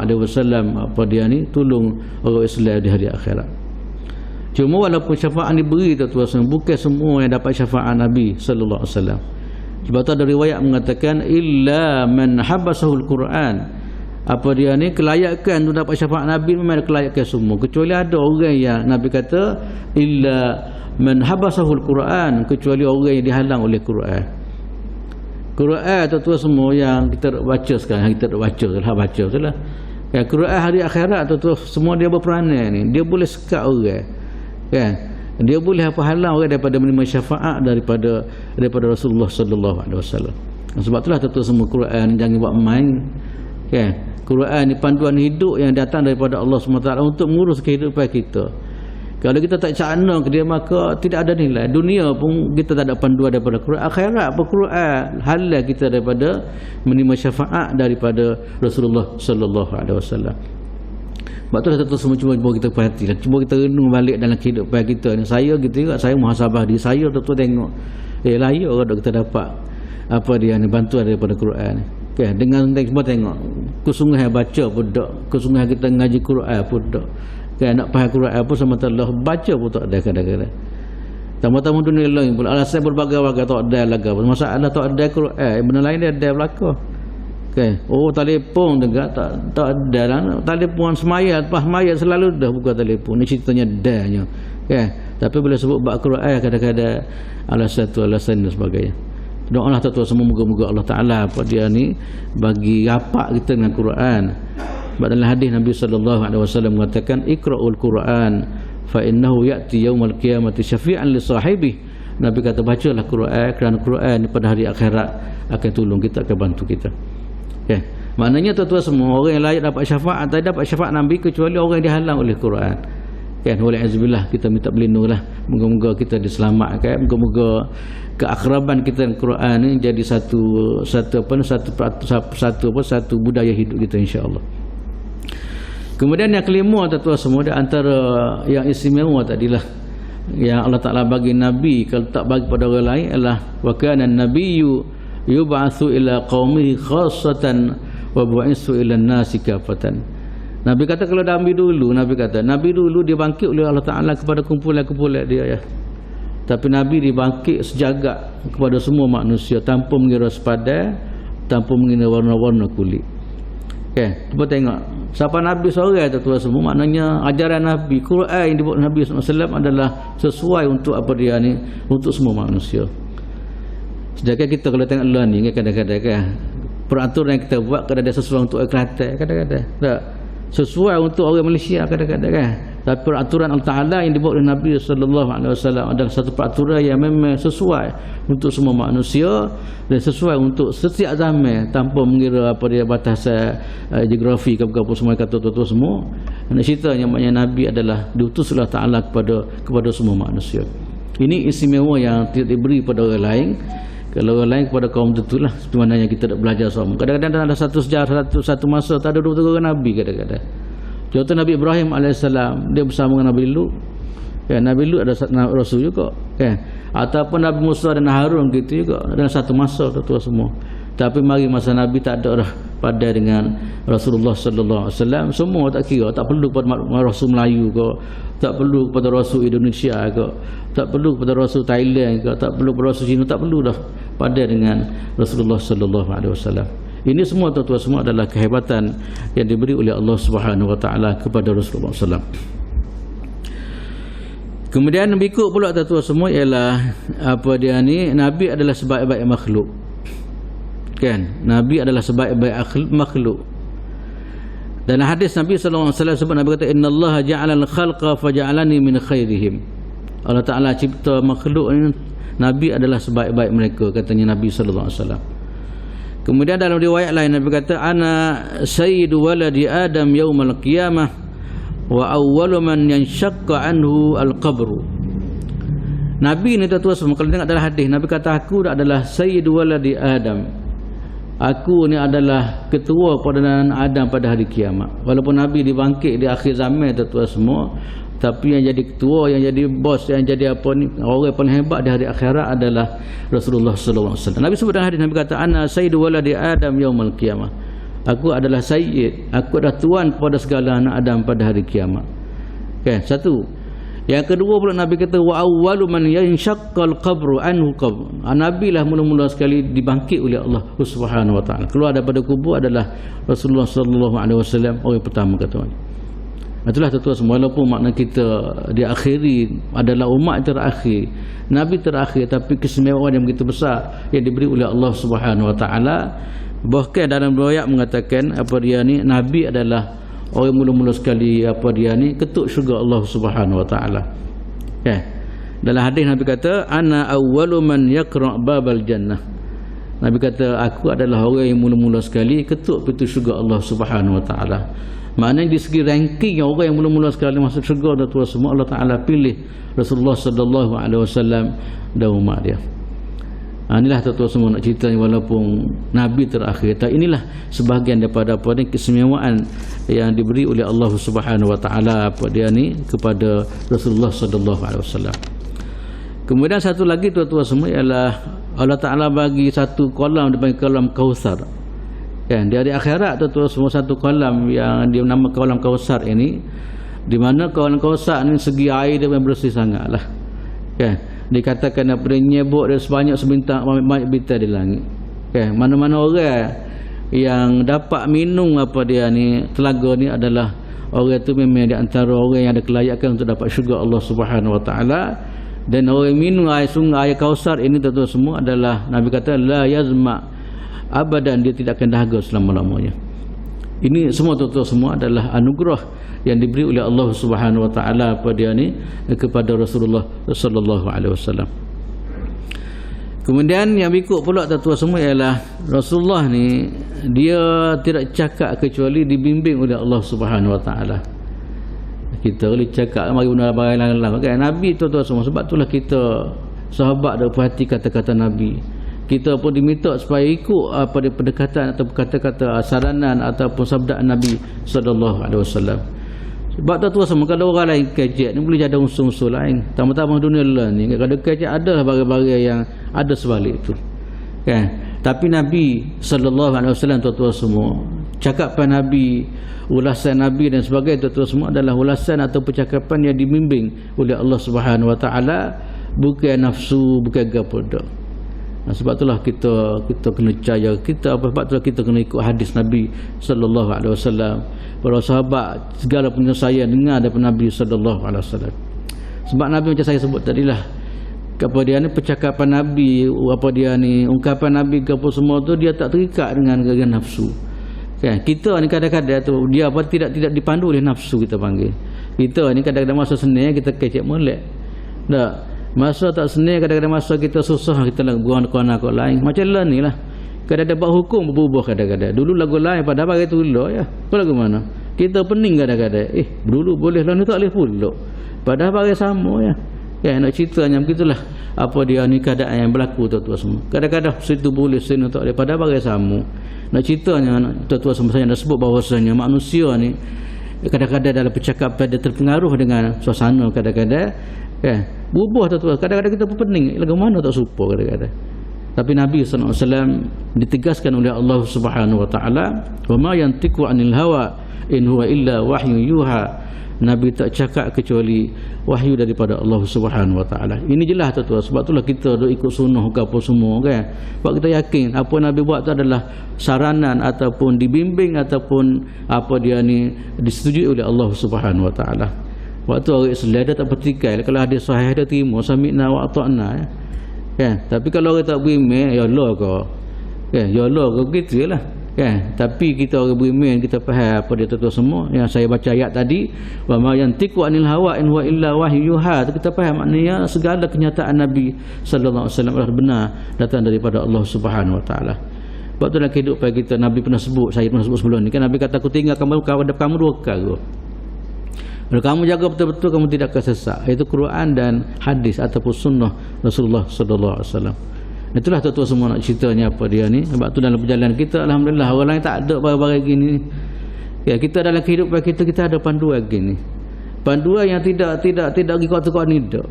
apa dia ni tolong orang Islam di hari akhirat. Cuma walaupun syafaat diberi tuan-tuan semua, bukan semua yang dapat syafaat Nabi SAW. Sebab tu ada riwayat mengatakan illa man habasahul Quran. Apa dia ni kelayakan tu dapat syafaat Nabi memang ada kelayakan semua, kecuali ada orang yang Nabi kata illa man habasahul Quran, kecuali orang yang dihalang oleh Quran. Quran tu semua yang kita baca sekarang, kita baca lah. Ya, Quran hari akhirat tu semua dia berperanan ni, dia boleh sekat orang. Kan? Dia boleh apa halang orang daripada menerima syafaat daripada Rasulullah sallallahu alaihi wasallam. Sebab itulah tu semua Quran jangan buat main. Kan? Quran ni panduan hidup yang datang daripada Allah SWT untuk mengurus kehidupan kita. Kalau kita tak cakna ke dia, maka tidak ada nilai. Dunia pun kita tak ada panduan daripada Quran. Akhirat pun Quran halal kita daripada menerima syafaat daripada Rasulullah sallallahu alaihi wasallam. Sebab tu dah semua cuba kita perhatikan, cuba kita renung balik dalam kehidupan kita ni. Saya gitu juga, saya muhasabah diri saya, tu tengok layak orang kita dapat apa dia ni bantuan daripada Quran ni. Okay, dengan cuba tengok kesungguhan baca pun tak, kesungguhan kita ngaji Quran pun tak. Okay, nak faham Quran apa sama Allah baca pun tak ada kadang-kadang. Tamu-tamu dunia lain pula alasan berbagai-bagai tak ada laga. Masalah tak ada Quran, benda lain dia ada belaka. Okay. Oh telefon juga tak ada lah. Telefon semaya lepas semaya selalu dah buka telefon. Ni ceritanya dahnya. Okay. Tapi bila sebut bab Quran kadang-kadang alasan tu alasan dan sebagainya. Doalah tuan-tuan semua moga-moga Allah Taala apa dia ni bagi rapat kita dengan Quran. Sebab dalam hadis Nabi sallallahu alaihi wasallam mengatakan iqra'ul Quran fa innahu ya'ti yaumal qiyamati syafi'an li sahibi. Nabi kata bacalah Quran kerana Quran pada hari akhirat akan tolong kita, akan bantu kita. Okay. Maknanya tuan-tuan semua orang yang layak dapat syafaat tak dapat syafaat Nabi kecuali orang yang dihalang oleh Quran. Kan wali'azubillah kita minta berlindunglah, moga-moga kita diselamatkan, moga-moga keakraban kita dengan Quran ni jadi satu budaya hidup kita insya-Allah. Kemudian yang kelima tuan-tuan semua di antara yang istimewa tadilah yang Allah Taala bagi Nabi kalau tak bagi pada orang lain adalah wa kana an-nabiyyu yub'atsu ila qaumihi khassatan wa bu'itsu ila an-nasi kafatan. Nabi kata kalau Nabi dulu dibangkit oleh Allah Ta'ala kepada kumpulan-kumpulan dia ya. Tapi Nabi dibangkit sejagat kepada semua manusia tanpa mengira sepadan, tanpa mengira warna-warna kulit. Okay, cuba tengok siapa Nabi seorang tu semua, maknanya ajaran Nabi, Quran yang dibuat Nabi SAW adalah sesuai untuk apa dia ni, untuk semua manusia. Sedangkan kita kalau tengok Allah ni kadang-kadang kan peraturan yang kita buat kadang-kadang sesuai untuk orang Kelantan, kadang-kadang tak sesuai untuk orang Malaysia kadang-kadang kan. Tapi peraturan Allah Ta'ala yang dibuat oleh Nabi SAW adalah satu peraturan yang memang sesuai untuk semua manusia dan sesuai untuk setiap zaman tanpa mengira apa dia batasan geografi apa semua kata tu semua. Nak ceritanya maknanya Nabi adalah diutus Allah Ta'ala kepada semua manusia. Ini istimewa yang tidak diberi pada orang lain. Kalau orang lain kepada kaum tentulah seperti mana yang kita nak belajar sama. Kadang-kadang ada satu sejarah satu masa tak ada 2-3 orang Nabi kadang-kadang. Contoh Nabi Ibrahim AS dia bersama dengan Nabi Lut. Kan Nabi Lut ada rasul juga kan. Ataupun Nabi Musa dan Harun gitu juga dalam satu masa tu semua. Tapi mari masa Nabi tak ada dah pada dengan Rasulullah sallallahu alaihi wasallam, semua tak kira, tak perlu pada rasul Melayu ke, tak perlu kepada rasul Indonesia ke, tak perlu kepada rasul Thailand ke, tak perlu kepada rasul Cina, tak perlu dah pada dengan Rasulullah sallallahu alaihi wasallam. Ini semua tuan-tuan semua adalah kehebatan yang diberi oleh Allah Subhanahu wa taala kepada Rasulullah sallallahu alaihi wasallam. Kemudian berikut pula tuan-tuan semua ialah apa dia ni, Nabi adalah sebaik-baik makhluk. Kan? Nabi adalah sebaik-baik makhluk. Dalam hadis Nabi sallallahu alaihi wasallam sebut, Nabi kata innallaha ja'ala al-khalqa faja'alani min khairihim. Allah Taala cipta makhluk ini, Nabi adalah sebaik-baik mereka, katanya Nabi sallallahu alaihi wasallam. Kemudian dalam riwayat lain Nabi kata ana sayyidu waladi Adam yaumal qiyamah wa awwalu man yanshaqqa anhu al-qabru. Nabi ni tuan-tuan semua kalau tengok dalam hadis Nabi kata aku adalah sayyidu waladi Adam. Aku ni adalah ketua pada Adam pada hari kiamat. Walaupun Nabi dibangkit di akhir zaman tuan-tuan semua, tapi yang jadi ketua, yang jadi bos, yang jadi apa ni, orang paling hebat di hari akhirat adalah Rasulullah sallallahu alaihi wasallam. Nabi sebut dalam hadis Nabi kata ana sayyidu waladi Adam yaumul qiyamah. Aku adalah sayyid, aku adalah tuan kepada segala anak Adam pada hari kiamat. Okay, satu. Yang kedua pula Nabi kata wa awwalu man yanshaqqal qabru anhu qabr. Nabi lah mula-mula sekali dibangkit oleh Allah Subhanahu wa taala. Keluar daripada kubur adalah Rasulullah sallallahu alaihi wasallam, orang pertama kata. Itulah tuan-tuan semua, walaupun makna kita diakhiri adalah umat terakhir, Nabi terakhir, tapi keistimewaan yang begitu besar yang diberi oleh Allah Subhanahu wa taala. Bahkan dalam riwayat mengatakan apa dia ni, Nabi adalah orang mula-mula sekali apa dia ni ketuk syurga Allah Subhanahu wa taala. Ya. Dalam hadis Nabi kata ana awwalu man yaqra babal jannah. Nabi kata aku adalah orang yang mula-mula sekali ketuk pintu syurga Allah Subhanahu wa taala. Maknanya di segi ranking orang yang mula-mula sekali masuk syurga dan tuan semua, Allah Taala pilih Rasulullah sallallahu alaihi wasallam dan umat dia. Inilah tuan-tuan semua nak cerita walaupun Nabi terakhir. Tak, inilah sebahagian daripada apa ni keistimewaan yang diberi oleh Allah Subhanahu wa taala apa dia ni kepada Rasulullah sallallahu alaihi wasallam. Kemudian satu lagi tuan-tuan semua ialah Allah Ta'ala bagi satu kolam, dipanggil kolam Kautsar. Kan, di hari akhirat tu semua satu kolam yang dia nama kolam Kautsar ini, di mana kolam Kautsar ni segi air dia bersih sangatlah. Kan, dikatakan apa dia nyebut dia sebanyak sebintang banyak bintang di langit. Kan, mana-mana orang yang dapat minum apa dia ni telaga ni adalah orang itu memang di antara orang yang ada kelayakan untuk dapat syurga Allah Subhanahu Wa Taala. Dan orang minum air sungai air Kautsar ini tentu semua adalah Nabi kata la yazma abadan, dia tidak akan dahaga selama-lamanya. Ini semua tuan-tuan semua adalah anugerah yang diberi oleh Allah Subhanahu Wa Taala pada dia ni kepada Rasulullah sallallahu alaihi wasallam. Kemudian yang berikut pula tuan-tuan semua ialah Rasulullah ni dia tidak cakap kecuali dibimbing oleh Allah Subhanahu Wa Taala. Kita boleh cakap mari guna barang lain-lain kan Nabi tuan-tuan semua, sebab itulah kita sahabat dak perhati kata-kata Nabi. Kita pun diminta supaya ikut pada pendekatan atau kata-kata saranan ataupun sabdaan Nabi sallallahu alaihi wasallam. Sebab tu semua kalau orang lain kejek ni boleh jadi unsur-unsur lain. Tambah-tambah dunia lain ni kalau kejek adalah barang-barang yang ada sebalik tu. Kan? Tapi Nabi sallallahu alaihi wasallam tuan-tuan semua, cakapan Nabi, ulasan Nabi dan sebagainya tuan-tuan semua adalah ulasan atau percakapan yang dibimbing oleh Allah Subhanahu Wa Taala, bukan nafsu, bukan gapo dak. Sebab itulah kita kena percaya, sebab itulah kita kena ikut hadis Nabi sallallahu alaihi wasallam. Para sahabat segala penyelesaian dengar daripada Nabi sallallahu alaihi wasallam. Sebab Nabi macam saya sebut tadilah, apa dia ni percakapan Nabi, apa dia ni ungkapan Nabi ke apa semua tu dia tak terikat dengan nafsu. Kan? Kita ni kadang-kadang tu dia apa tidak dipandu oleh nafsu kita panggil. Kita ni kadang-kadang masa senang kita kecek molek. Tak. Masa tak senang kadang-kadang masa kita susah kita lagu kawan-kawan aku lain. Macam lah ni lah. Kadang-kadang buat hukum berubah kadang-kadang. Dulu lagu lain pada bagi tu dulu ya. Kau lagu mana? Kita pening kadang-kadang. Dulu boleh lah ni tak boleh pula. Padahal bagi sama ya. Ya nak ceritanya begitulah apa dia ni keadaan yang berlaku tuan-tuan semua. Kadang-kadang situ boleh sini tak boleh. Padahal bagi sama. Nak ceritanya tuan-tuan semua saya nak sebut bahawasanya manusia ni kadang-kadang dalam percakapan dia terpengaruh dengan suasana kadang-kadang kan berubah tuan-tuan. Kadang-kadang kita pun pening lagu mana tak serupa kadang-kadang. Tapi Nabi sallallahu alaihi wasallam ditegaskan oleh Allah Subhanahu Wa Taala, "Wa ma yantiqu 'anil hawa in huwa illa wahyu yuha." Nabi tak cakap kecuali wahyu daripada Allah Subhanahu Wa Taala. Ini jelas tuan-tuan, sebab itulah kita duk ikut sunnah ke apa semua kan. Sebab kita yakin apa Nabi buat tu adalah saranan ataupun dibimbing ataupun apa dia ni disetujui oleh Allah Subhanahu Wa Taala. Waktu orang Islam dia tak pertikai kalau ada sahih dia terima sami'na wa ata'na ya. Kan? Tapi kalau orang tak beriman ya Allah ke. Kan? Ya Allah ke begitulah. Kan? Tapi kita orang beriman kita faham apa dia tuan-tuan semua yang saya baca ayat tadi, wa ma yantiqu 'anil hawa in huwa illa wahyu yuha. Kita faham maknanya segala kenyataan Nabi sallallahu alaihi wasallam adalah benar datang daripada Allah Subhanahu Wa Taala. Sebab tu dalam kehidupan kita Nabi pernah sebut, saya pernah sebut sebelum ni kan, Nabi kata aku tinggalkan kamu dua perkara. Kalau kamu jaga betul-betul kamu tidak akan sesat, iaitu Quran dan hadis ataupun sunnah Rasulullah sallallahu alaihi wasallam. Itulah tuan-tuan semua nak ceritanya apa dia ni. Sebab tu dalam perjalanan kita alhamdulillah orang lain tak ada barang-barang gini. Ya, kita dalam kehidupan kita ada panduan gini. Panduan yang tidak ikut-ikut ni dak.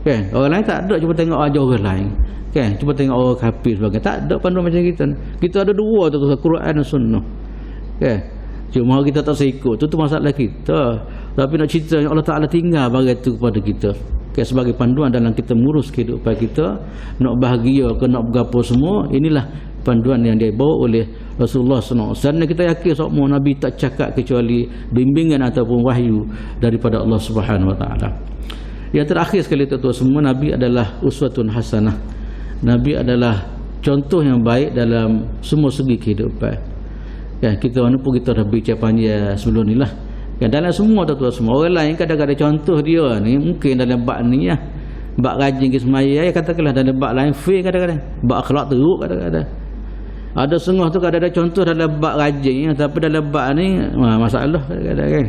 Kan? Orang lain tak ada, cuba tengok ajar orang lain. Kan? Cuba tengok orang kafir sebagainya. Tak ada panduan macam kita. Kita ada dua tu Quran dan sunnah. Kan? Cuma kita tak seikut. Itu masalah kita. Tapi nak cerita Allah Ta'ala tinggal barang itu kepada kita. Okay, sebagai panduan dalam kita mengurus kehidupan kita, nak bahagia ke nak berapa semua, inilah panduan yang dibawa oleh Rasulullah SAW. Dan kita yakin semua Nabi tak cakap kecuali bimbingan ataupun wahyu daripada Allah Subhanahu Wa Taala. Yang terakhir sekali tuan-tuan semua, Nabi adalah uswatun hasanah. Nabi adalah contoh yang baik dalam semua segi kehidupan. Ya, kita mana pun kita dah bincang panjang sebelum ni lah. Ya, dalam semua tuan-tuan semua, orang lain kadang-kadang contoh dia ni mungkin dalam bab ni lah, bab rajin ke semaya ya, katakanlah dalam bab lain fail kadang-kadang, bab akhlak teruk kadang-kadang. Ada setengah tu kadang-kadang contoh dalam bab rajin ya, tapi dalam bab ni masalah kadang-kadang kan.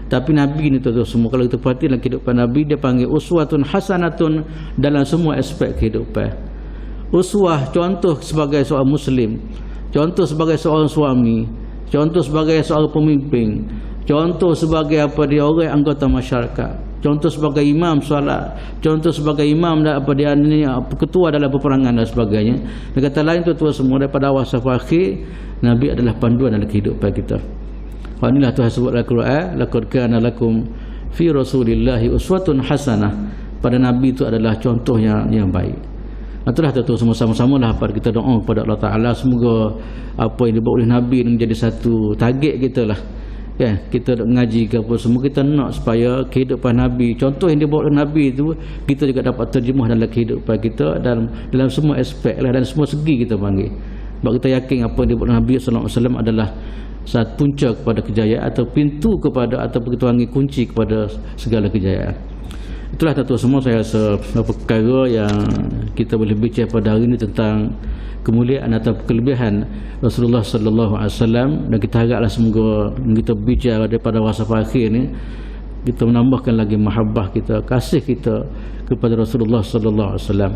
Tapi Nabi ni tuan-tuan semua, kalau kita perhati dalam kehidupan Nabi, dia panggil uswatun hasanatun dalam semua aspek kehidupan. Uswah, contoh sebagai seorang Muslim, contoh sebagai seorang suami, contoh sebagai seorang pemimpin, contoh sebagai apa dia orang anggota masyarakat. contoh sebagai imam solat, contoh sebagai imam apa dia ni, ketua dalam peperangan dan sebagainya. Dan kata lain tuan-tuan semua, daripada awal sampai akhir Nabi adalah panduan dalam kehidupan kita. Inilah Tuhan sebut dalam Quran, laqad kana lakum fi rasulillahi uswatun hasanah. Pada Nabi itu adalah contoh yang baik. Itulah tuan-tuan semua, sama-sama lah kita doa kepada Allah Ta'ala, semoga apa yang dibuat oleh Nabi ini menjadi satu target kita lah. Ya, kita mengaji ke apa semua, kita nak supaya kehidupan Nabi, contoh yang dibawa oleh Nabi itu kita juga dapat terjemah dalam kehidupan kita, dalam semua aspek lah, dan semua segi kita panggil. Sebab kita yakin apa yang dibawa oleh Nabi SAW adalah satu punca kepada kejayaan, atau pintu kepada, atau kita panggil kunci kepada segala kejayaan. Itulah tuan-tuan semua, saya rasa perkara yang kita boleh bincang pada hari ini tentang kemuliaan atau kelebihan Rasulullah sallallahu alaihi wasallam, dan kita haraplah semoga kita bicara daripada wasaf akhir ni kita menambahkan lagi mahabbah kita, kasih kita kepada Rasulullah sallallahu alaihi wasallam.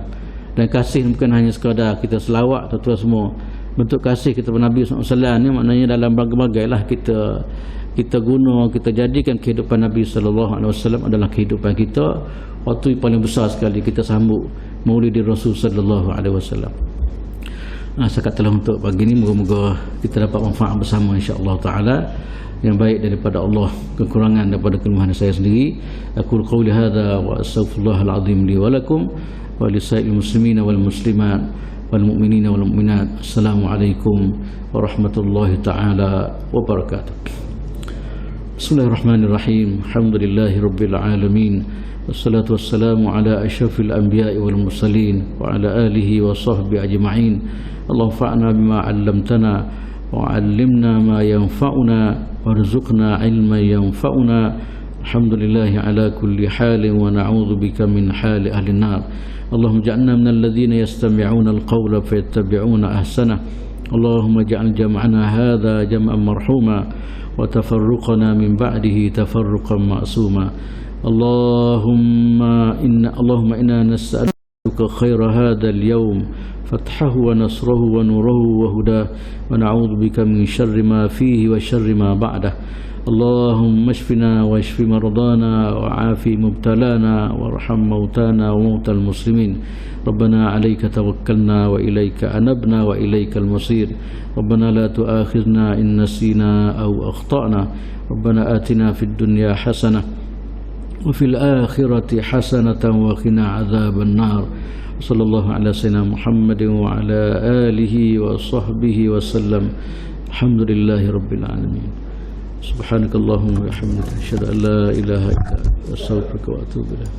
Dan kasih bukan hanya sekadar kita selawat, tuan-tuan semua. Bentuk kasih kita kepada Nabi sallallahu alaihi wasallam ni maknanya dalam berbagai lah kita guna, kita jadikan kehidupan Nabi sallallahu alaihi wasallam adalah kehidupan kita. Waktu yang paling besar sekali kita sambut Maulid Rasul sallallahu alaihi wasallam. Saya katalah untuk pagi ini, moga-moga kita dapat manfaat bersama insya-Allah taala, yang baik daripada Allah, kekurangan daripada kelemahan saya sendiri. Aku qauli hadza wa astaghfirullahal azim li wa lakum wa lisa'il muslimina wal muslimat wal mu'minina wal mu'minat. Assalamualaikum warahmatullahi taala wabarakatuh. Bismillahirrahmanirrahim. Alhamdulillahi rabbil alamin. Wassalatu wassalamu ala asyrafil anbiya'i wal mursalin wa ala alihi wa sahbihi ajma'in. Allahumma fa'na bima 'allamtana wa 'allimna ma yanfa'una warzuqna 'ilman yanfa'una. Alhamdulillahi ala kulli halin wa na'udzu bika min hali ahli an-nar. Allahumma ij'alna minal ladzina yastami'una al-qawla fayattabi'una ahsana. Allahumma ij'al jam'ana hadza jam'an marhuma wa tafarruqana min ba'dihi tafarruqan ma'suma. Allahumma inna nas'aluka khaira hadzal yawm fathahu wa nasrahu wa nurahu wa hudah, wa na'udzu bika min syarri ma fihi wa syarri ma ba'dah. Allahumma shfina wa shfi mardana wa afi mubtalana warham mautana wa mautal muslimin. Rabbana 'alaika tawakkalna wa ilaika anabna wa ilaikal masir. Rabbana la tu'akhidhna in nasina aw akhtana. Rabbana atina fid dunya hasanah wa fil akhirati hasanatan wa qina 'adzaban nar. Sallallahu ala sayyidina Muhammadin wa ala alihi wa sahbihi wa sallam. Alhamdulillahi rabbil alamin. Subhanakallahumma wa bihamdika asyhadu an la ilaha illa anta astaghfiruka wa atubu ilaik.